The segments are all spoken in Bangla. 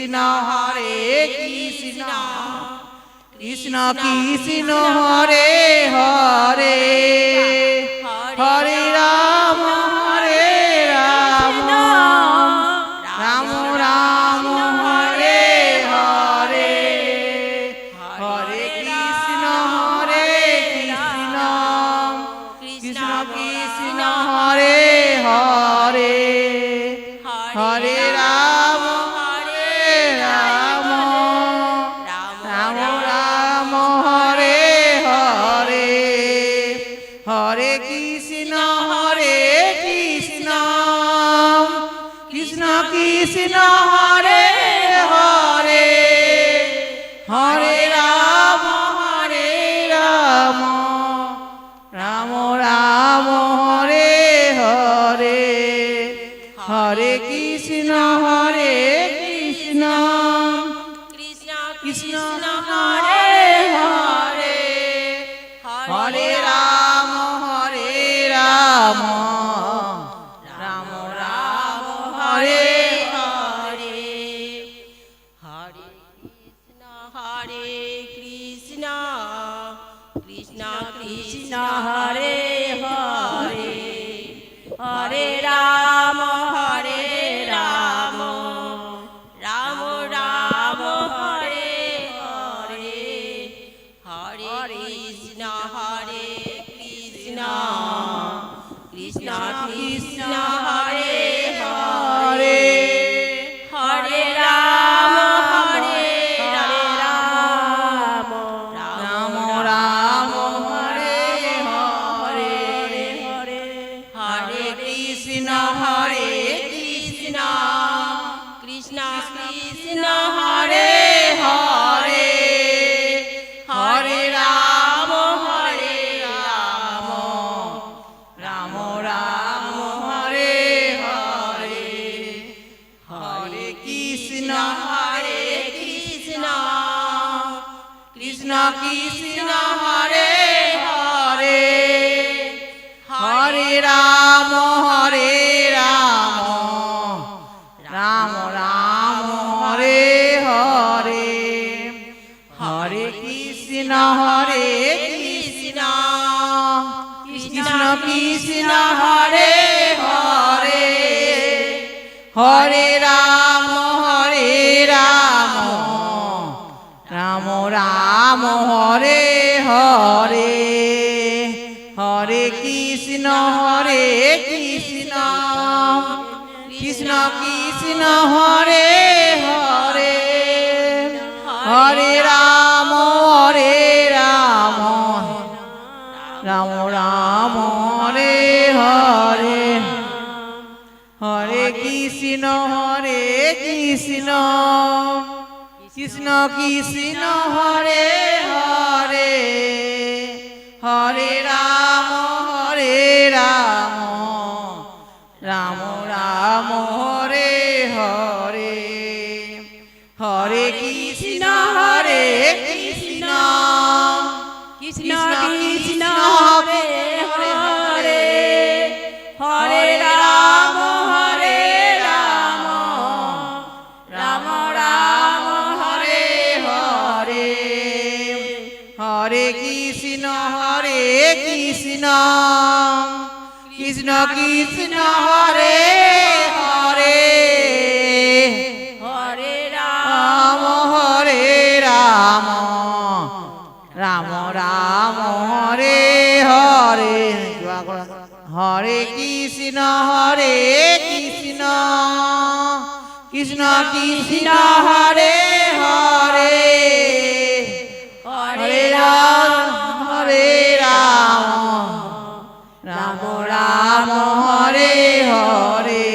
কৃষ্ণ হরে কৃষ্ণ কৃষ্ণ কৃষ্ণ হরে হরে হরে রাম রাম রাম হরে হরে হরে কৃষ্ণ কৃষ্ণ কৃষ্ণ হরে হরে হরে রাম রাম রাম হরে হরে হরে কৃষ্ণ কৃষ্ণ কৃষ্ণ হরে হরে হরে রাম রাম রাম হরে হরে হরে কৃষ্ণ কৃষ্ণ কৃষ্ণ হরে হরে হরে রাম রাম রাম হরে হরে হরে কৃষ্ণ কৃষ্ণ কৃষ্ণ হরে হরে হরে রাম রাম রাম হরে হরে হরে কৃষ্ণ কৃষ্ণ কৃষ্ণ কৃষ্ণ হরে হরে হরে রাম রাম রাম হরে হরে হরে কৃষ্ণ কৃষ্ণ কৃষ্ণ কৃষ্ণ হরে হরে হরে রাম রাম রাম হরে হরে হরে কৃষ্ণ কৃষ্ণ কৃষ্ণ কৃষ্ণ হরে হরে হরে রাম রাম রাম হরে হরে হরে কৃষ্ণ কৃষ্ণ কৃষ্ণ কৃষ্ণ হরে হরে হরে রাম রাম রাম হরে হরে হরে কৃষ্ণ কৃষ্ণ কৃষ্ণ কৃষ্ণ হরে হরে হরে রাম রাম রাম হরে হরে হরে কৃষ্ণ কৃষ্ণ কৃষ্ণ কৃষ্ণ হরে হরে হরে রাম রাম রাম হরে হরে হরে কৃষ্ণ কৃষ্ণ কৃষ্ণ কৃষ্ণ হরে হরে হরে রাম রাম রাম হরে হরে হরে কৃষ্ণ কৃষ্ণ কৃষ্ণ কৃষ্ণ হরে হরে হরে রাম রাম রাম হরে হরে হরে কৃষ্ণ কৃষ্ণ কৃষ্ণ কৃষ্ণ হরে হরে হরে রাম রাম রাম হরে হরে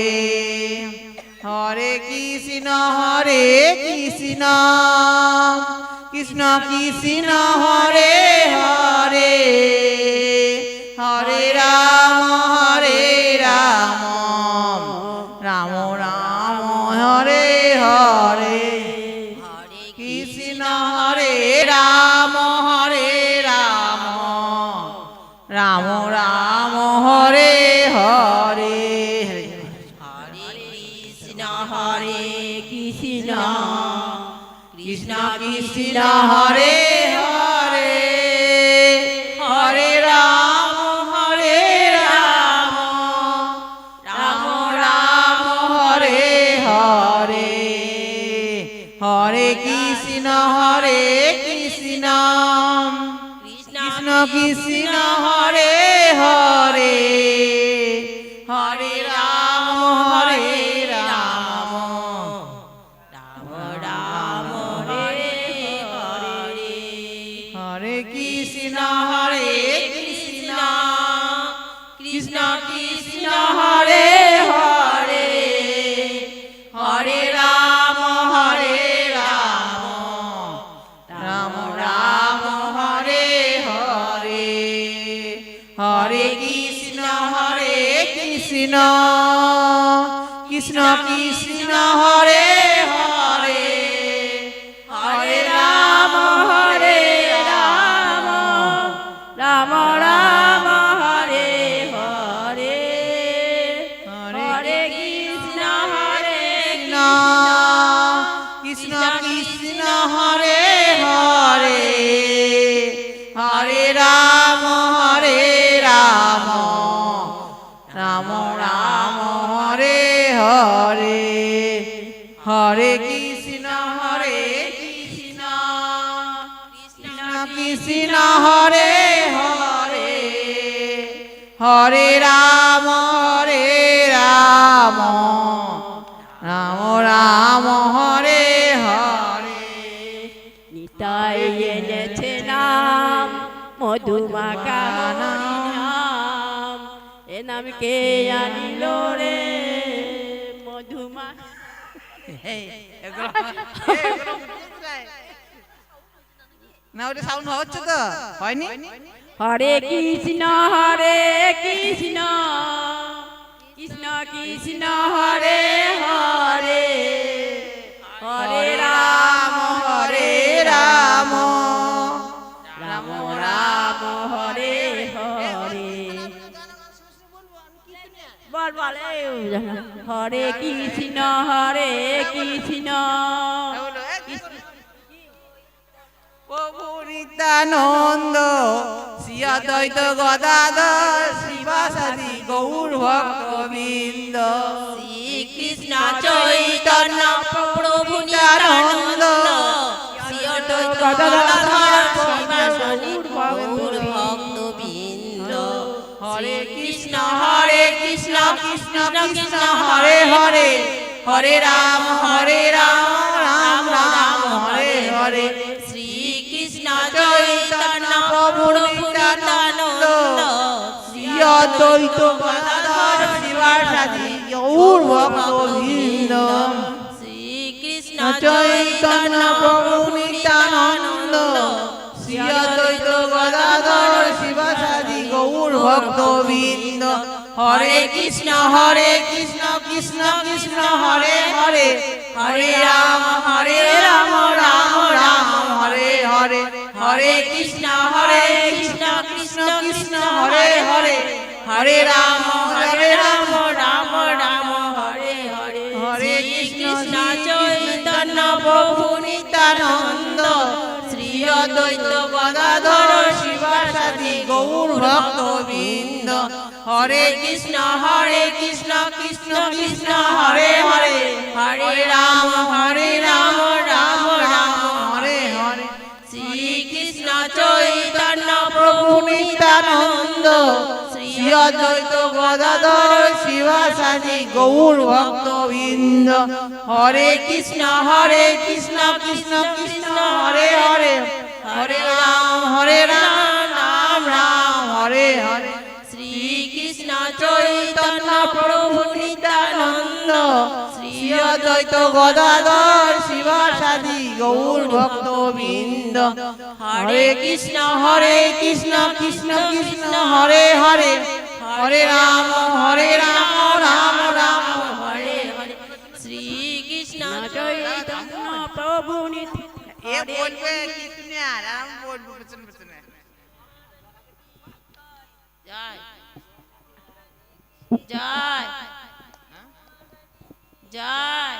হরে কৃষ্ণ কৃষ্ণ কৃষ্ণ কৃষ্ণ হরে হরে হরে রাম রাম রাম হরে হরে কৃষ্ণ রাম রাম রাম হরে হরে হরে কৃষ্ণ হরে কৃষ্ণ কৃষ্ণ কৃষ্ণ হরে হরে হরে রাম রাম রাম হরে হরে হরে কৃষ্ণ কৃষ্ণ কৃষ্ণ হরে হরে হরে রাম রাম রাম হরে হরে হরে কৃষ্ণ কৃষ্ণ কৃষ্ণ হরে হরে হরে রাম রাম রাম হরে হরে হরে কৃষ্ণ কৃষ্ণ কৃষ্ণ হরে হরে হরে রাম রাম রাম হরে হরে হরে কৃষ্ণ কৃষ্ণ কৃষ্ণ হরে হরে হরে রাম রাম রাম রাম হরে হরে হরে কৃষ্ণ কৃষ্ণ কৃষ্ণ হরে হরে হরে রাম রাম রাম রাম হরে হরে নিতাই এনেছে নাম মধুমাখা নাম এ নাম কে আনিল রে মধুমা না ওটা সাউন্ড হচ্ছে তো হয়নি হরে কৃষ্ণ কৃষ্ণ কৃষ্ণ হরে হরে হরে রাম রাম রাম রাম হরে হরে বল বল হরে কৃষ্ণ কৃষ্ণ প্রভু নিত্যানন্দ শ্রী অদ্বৈত গদাধর শিবাসাদি গৌর ভক্তবৃন্দ শ্রীকৃষ্ণ চৈতন্য প্রভু নিত্যানন্দ শ্রী অদ্বৈত গদাধর শিবাসাদি গৌর ভক্তবৃন্দ হরে কৃষ্ণ কৃষ্ণ কৃষ্ণ হরে হরে হরে রাম রাম রাম হরে হরে শ্রীকৃষ্ণ চৈতন্য প্রভু নিত্যানন্দ শ্রী অদ্বৈত গদাধর শিবাসাদি গৌর ভক্তবৃন্দ শ্রীকৃষ্ণ চৈতন্য প্রভু নিত্যানন্দ শ্রী অদ্বৈত গদাধর শিবাসাদি গৌর ভক্তবৃন্দ হরে কৃষ্ণ কৃষ্ণ কৃষ্ণ হরে হরে হরে রাম রাম রাম হরে হরে হরে কৃষ্ণ কৃষ্ণ কৃষ্ণ হরে হরে হরে রাম রাম রাম হরে হরে হরে কৃষ্ণ চৈতন্য প্রভু নিত্যানন্দ শ্রী অদ্বৈত গদাধর শিবাসাদি গৌর ভক্তবৃন্দ হরে কৃষ্ণ কৃষ্ণ কৃষ্ণ হরে হরে হরে রাম রাম রাম হরে হরে শ্রীকৃষ্ণ চৈতন্য প্রভু নিত্যানন্দ শ্রী অদ্বৈত গদাধর শিবাসাদি গৌর ভক্তবৃন্দ হরে কৃষ্ণ কৃষ্ণ কৃষ্ণ হরে হরে হরে রাম রাম রাম হরে হরে শ্রীকৃষ্ণ চৈতন্য প্রভু নিত্যানন্দ শ্রী অদ্বৈত গদাধর শিবাসাদি গৌর ভক্তবৃন্দ হরে কৃষ্ণ কৃষ্ণ কৃষ্ণ হরে হরে হরে রাম রাম রাম হরে হরে শ্রীকৃষ্ণ চৈতন্য প্রভু নিত্যানন্দ এ বলবে কিতনে আরাম বলবো পেছনে পেছনে জয় জয় জয়